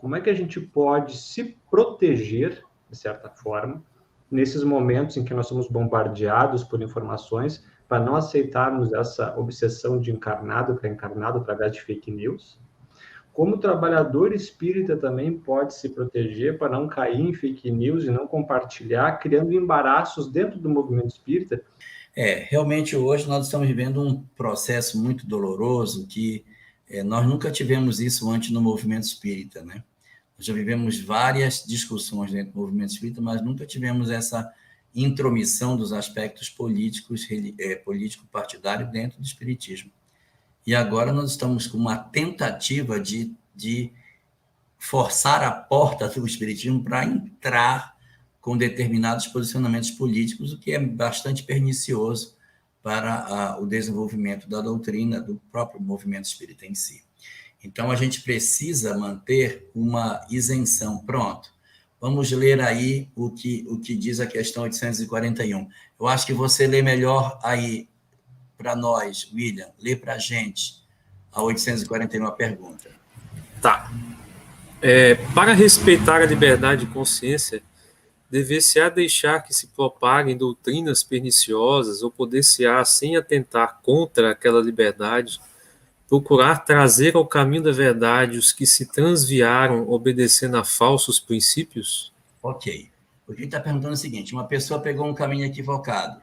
como é que a gente pode se proteger, de certa forma, nesses momentos em que nós somos bombardeados por informações, para não aceitarmos essa obsessão de encarnado para encarnado através de fake news? Como o trabalhador espírita também pode se proteger para não cair em fake news e não compartilhar, criando embaraços dentro do movimento espírita? Realmente hoje nós estamos vivendo um processo muito doloroso que nós nunca tivemos isso antes no movimento espírita, né? Nós já vivemos várias discussões dentro do movimento espírita, mas nunca tivemos essa intromissão dos aspectos políticos, político-partidário dentro do espiritismo. E agora nós estamos com uma tentativa de forçar a porta do espiritismo para entrar com determinados posicionamentos políticos, o que é bastante pernicioso para o desenvolvimento da doutrina do próprio movimento espírita em si. Então, a gente precisa manter uma isenção. Pronto. Vamos ler aí o que diz a questão 841. Eu acho que você lê melhor aí para nós, William. Lê para a gente a 841 a pergunta. Tá. Para respeitar a liberdade de consciência, dever-se-á deixar que se propaguem doutrinas perniciosas ou poder-se-á, sem atentar contra aquela liberdade, procurar trazer ao caminho da verdade os que se transviaram obedecendo a falsos princípios? Ok. O que ele está perguntando é o seguinte: uma pessoa pegou um caminho equivocado.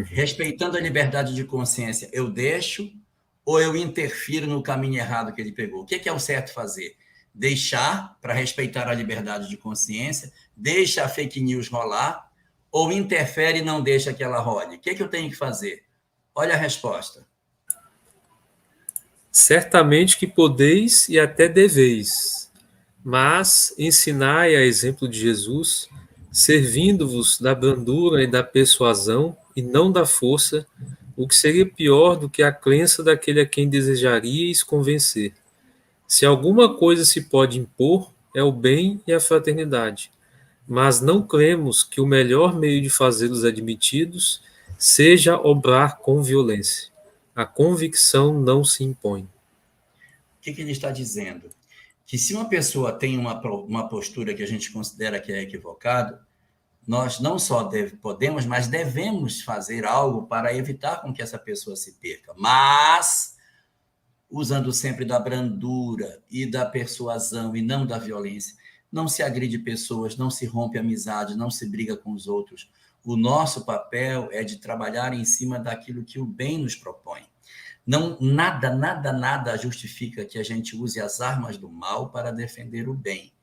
Respeitando a liberdade de consciência, eu deixo ou eu interfiro no caminho errado que ele pegou? O que é o certo fazer? Deixar para respeitar a liberdade de consciência, deixa a fake news rolar, ou interfere e não deixa que ela role? O que eu tenho que fazer? Olha a resposta. Certamente que podeis e até deveis, mas ensinai, a exemplo de Jesus, servindo-vos da brandura e da persuasão, e não da força, o que seria pior do que a crença daquele a quem desejaríeis convencer. Se alguma coisa se pode impor, é o bem e a fraternidade, mas não cremos que o melhor meio de fazê-los admitidos seja obrar com violência. A convicção não se impõe. O que ele está dizendo? Que se uma pessoa tem uma postura que a gente considera que é equivocada, nós não só podemos, mas devemos fazer algo para evitar com que essa pessoa se perca. Mas, usando sempre da brandura e da persuasão e não da violência, não se agride pessoas, não se rompe amizade, não se briga com os outros. O nosso papel é de trabalhar em cima daquilo que o bem nos propõe. Não, nada justifica que a gente use as armas do mal para defender o bem.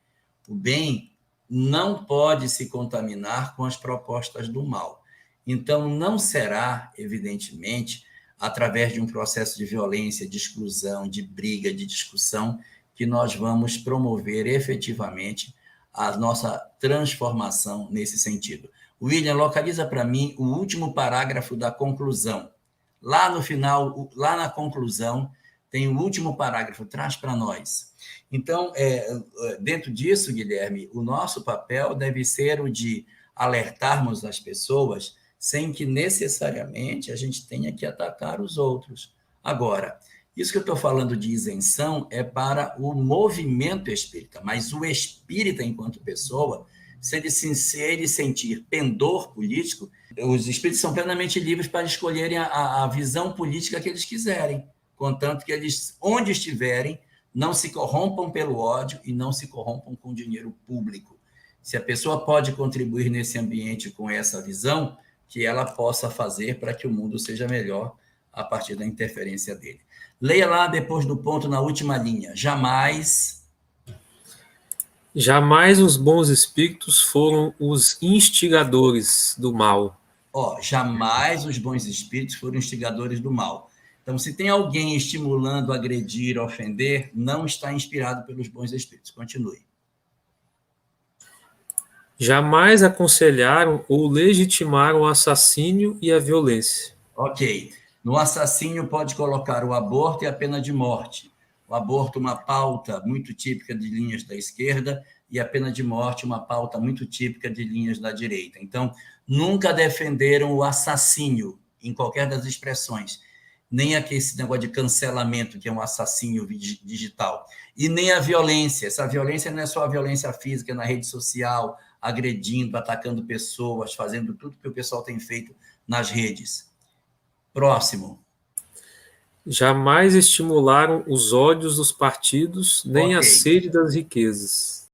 O bem não pode se contaminar com as propostas do mal. Então, não será, evidentemente, através de um processo de violência, de exclusão, de briga, de discussão, que nós vamos promover efetivamente a nossa transformação nesse sentido. William, localiza para mim o último parágrafo da conclusão. Lá no final, lá na conclusão, tem o último parágrafo, traz para nós. Então, dentro disso, Guilherme, o nosso papel deve ser o de alertarmos as pessoas sem que necessariamente a gente tenha que atacar os outros. Agora, isso que eu estou falando de isenção é para o movimento espírita, mas o espírita, enquanto pessoa, se ele sentir pendor político, os espíritos são plenamente livres para escolherem a visão política que eles quiserem, contanto que eles, onde estiverem, não se corrompam pelo ódio e não se corrompam com dinheiro público. Se a pessoa pode contribuir nesse ambiente com essa visão, que ela possa fazer para que o mundo seja melhor a partir da interferência dele. Leia lá depois do ponto na última linha. Jamais os bons espíritos foram os instigadores do mal. Jamais os bons espíritos foram instigadores do mal. Então, se tem alguém estimulando, agredir, ofender, não está inspirado pelos bons espíritos. Continue. Jamais aconselharam ou legitimaram o assassínio e a violência. Ok. No assassínio pode colocar o aborto e a pena de morte. O aborto, uma pauta muito típica de linhas da esquerda, e a pena de morte, uma pauta muito típica de linhas da direita. Então, nunca defenderam o assassínio, em qualquer das expressões. nem esse negócio de cancelamento, que é um assassínio digital, e nem a violência. Essa violência não é só a violência física na rede social, agredindo, atacando pessoas, fazendo tudo que o pessoal tem feito nas redes. Próximo. Jamais estimularam os ódios dos partidos, nem a sede das riquezas.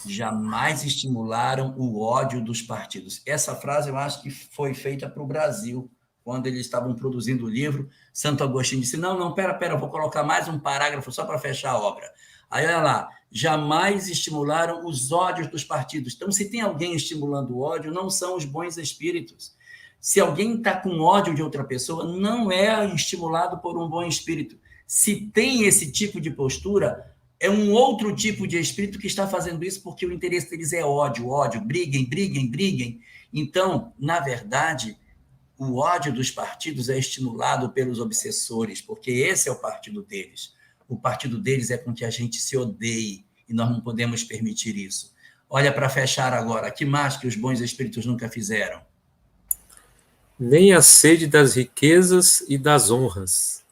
Jamais estimularam o ódio dos partidos. Essa frase eu acho que foi feita para o Brasil, quando eles estavam produzindo o livro. Santo Agostinho disse, não, pera, eu vou colocar mais um parágrafo só para fechar a obra. Aí, olha lá, jamais estimularam os ódios dos partidos. Então, se tem alguém estimulando o ódio, não são os bons espíritos. Se alguém está com ódio de outra pessoa, não é estimulado por um bom espírito. Se tem esse tipo de postura, é um outro tipo de espírito que está fazendo isso porque o interesse deles é ódio, briguem. Então, na verdade, o ódio dos partidos é estimulado pelos obsessores, porque esse é o partido deles. O partido deles é com que a gente se odeie, e nós não podemos permitir isso. Olha, para fechar agora, que mais que os bons espíritos nunca fizeram? Nem a sede das riquezas e das honras,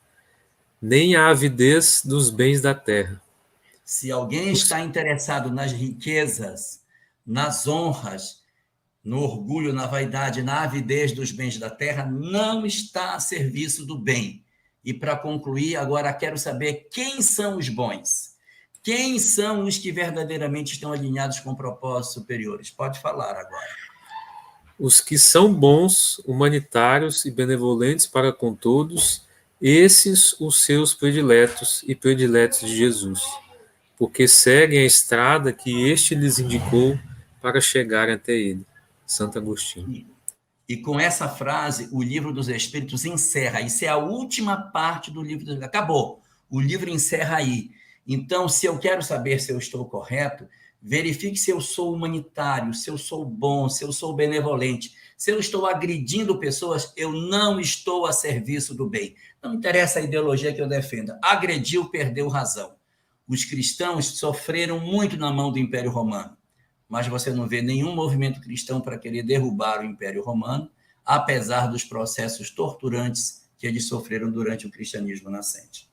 nem a avidez dos bens da terra. Se alguém está interessado nas riquezas, nas honras, no orgulho, na vaidade, na avidez dos bens da terra, não está a serviço do bem. E para concluir, agora quero saber quem são os bons. Quem são os que verdadeiramente estão alinhados com propósitos superiores? Pode falar agora. Os que são bons, humanitários e benevolentes para com todos, esses os seus prediletos e prediletos de Jesus, porque seguem a estrada que este lhes indicou para chegarem até ele. Santo Agostinho. E com essa frase, o Livro dos Espíritos encerra. Isso é a última parte do Livro dos Espíritos. Acabou. O livro encerra aí. Então, se eu quero saber se eu estou correto, verifique se eu sou humanitário, se eu sou bom, se eu sou benevolente. Se eu estou agredindo pessoas, eu não estou a serviço do bem. Não interessa a ideologia que eu defenda. Agrediu, perdeu razão. Os cristãos sofreram muito na mão do Império Romano, mas você não vê nenhum movimento cristão para querer derrubar o Império Romano, apesar dos processos torturantes que eles sofreram durante o cristianismo nascente.